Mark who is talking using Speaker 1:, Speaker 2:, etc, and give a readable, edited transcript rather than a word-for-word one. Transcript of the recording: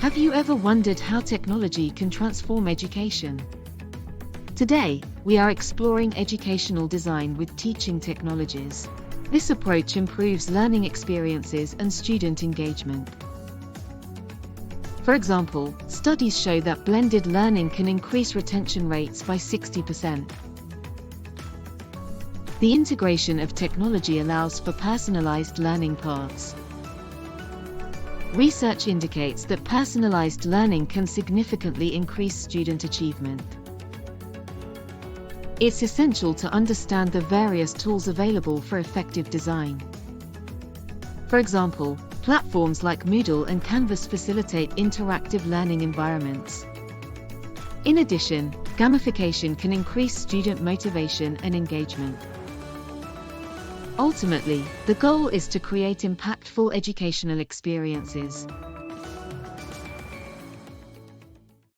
Speaker 1: Have you ever wondered how technology can transform education? Today, we are exploring educational design with teaching technologies. This approach improves learning experiences and student engagement. For example, studies show that blended learning can increase retention rates by 60%. The integration of technology allows for personalized learning paths. Research indicates that personalized learning can significantly increase student achievement. It's essential to understand the various tools available for effective design. For example, platforms like Moodle and Canvas facilitate interactive learning environments. In addition, gamification can increase student motivation and engagement. Ultimately, the goal is to create impactful educational experiences.